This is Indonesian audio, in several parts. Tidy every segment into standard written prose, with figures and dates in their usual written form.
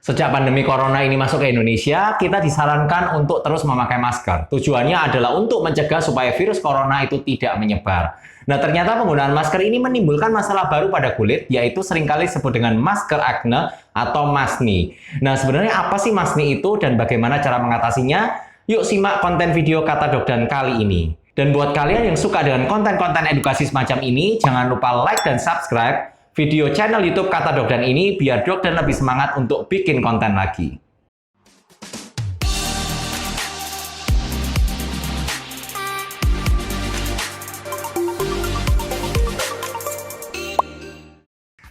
Sejak pandemi corona ini masuk ke Indonesia, kita disarankan untuk terus memakai masker. Tujuannya adalah untuk mencegah supaya virus corona itu tidak menyebar. Nah, ternyata penggunaan masker ini menimbulkan masalah baru pada kulit, yaitu seringkali disebut dengan masker akne atau masni. Nah, sebenarnya apa sih masni itu dan bagaimana cara mengatasinya? Yuk simak konten video Kata Dokdan kali ini. Dan buat kalian yang suka dengan konten-konten edukasi semacam ini, jangan lupa like dan subscribe video channel YouTube Kata Dokdan ini biar Dokdan lebih semangat untuk bikin konten lagi.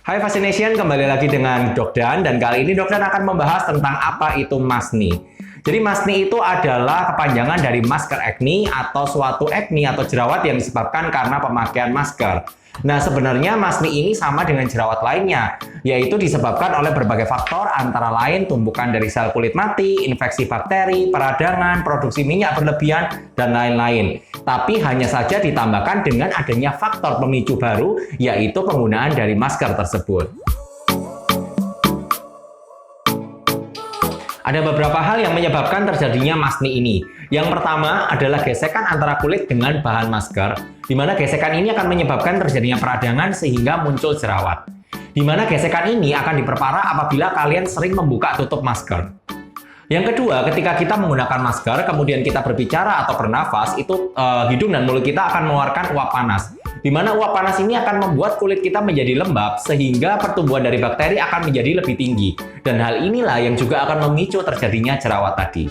Hai Fascination, kembali lagi dengan Dokdan dan kali ini Dokdan akan membahas tentang apa itu masni. Jadi masni itu adalah kepanjangan dari masker acne atau suatu acne atau jerawat yang disebabkan karena pemakaian masker. Nah, sebenarnya masni ini sama dengan jerawat lainnya, yaitu disebabkan oleh berbagai faktor antara lain tumbukan dari sel kulit mati, infeksi bakteri, peradangan, produksi minyak berlebihan, dan lain-lain. Tapi hanya saja ditambahkan dengan adanya faktor pemicu baru, yaitu penggunaan dari masker tersebut. Ada beberapa hal yang menyebabkan terjadinya masni ini. Yang pertama adalah gesekan antara kulit dengan bahan masker, di mana gesekan ini akan menyebabkan terjadinya peradangan sehingga muncul jerawat. Di mana gesekan ini akan diperparah apabila kalian sering membuka tutup masker. Yang kedua, ketika kita menggunakan masker, kemudian kita berbicara atau bernafas, itu hidung dan mulut kita akan mengeluarkan uap panas. Di mana uap panas ini akan membuat kulit kita menjadi lembab, sehingga pertumbuhan dari bakteri akan menjadi lebih tinggi. Dan hal inilah yang juga akan memicu terjadinya jerawat tadi.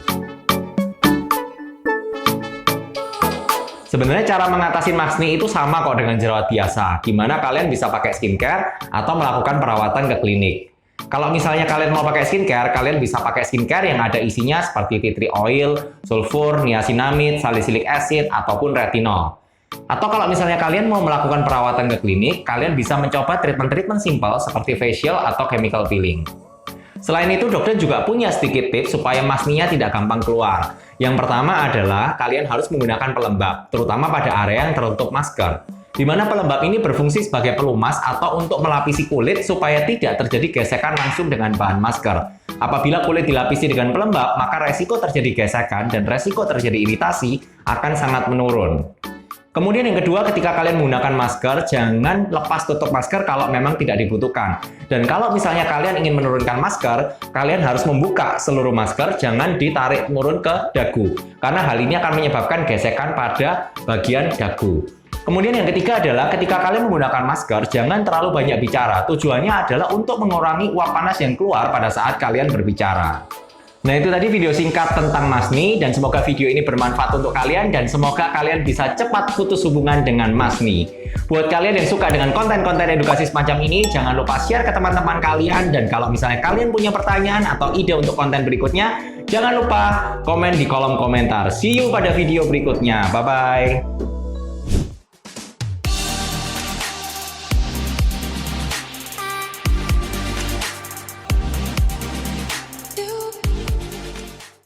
Sebenarnya cara mengatasi masni itu sama kok dengan jerawat biasa, di mana kalian bisa pakai skincare atau melakukan perawatan ke klinik. Kalau misalnya kalian mau pakai skincare, kalian bisa pakai skincare yang ada isinya seperti tea tree oil, sulfur, niacinamide, salicylic acid, ataupun retinol. Atau kalau misalnya kalian mau melakukan perawatan ke klinik, kalian bisa mencoba treatment-treatment simple seperti facial atau chemical peeling. Selain itu, dokter juga punya sedikit tips supaya masninya tidak gampang keluar. Yang pertama adalah kalian harus menggunakan pelembab, terutama pada area yang tertutup masker. Di mana pelembab ini berfungsi sebagai pelumas atau untuk melapisi kulit supaya tidak terjadi gesekan langsung dengan bahan masker. Apabila kulit dilapisi dengan pelembab, maka resiko terjadi gesekan dan resiko terjadi iritasi akan sangat menurun. Kemudian yang kedua, ketika kalian menggunakan masker, jangan lepas tutup masker kalau memang tidak dibutuhkan. Dan kalau misalnya kalian ingin menurunkan masker, kalian harus membuka seluruh masker, jangan ditarik turun ke dagu. Karena hal ini akan menyebabkan gesekan pada bagian dagu. Kemudian yang ketiga adalah ketika kalian menggunakan masker, jangan terlalu banyak bicara. Tujuannya adalah untuk mengurangi uap panas yang keluar pada saat kalian berbicara. Nah, itu tadi video singkat tentang masni dan semoga video ini bermanfaat untuk kalian dan semoga kalian bisa cepat putus hubungan dengan masni. Buat kalian yang suka dengan konten-konten edukasi semacam ini, jangan lupa share ke teman-teman kalian dan kalau misalnya kalian punya pertanyaan atau ide untuk konten berikutnya, jangan lupa komen di kolom komentar. See you pada video berikutnya. Bye-bye.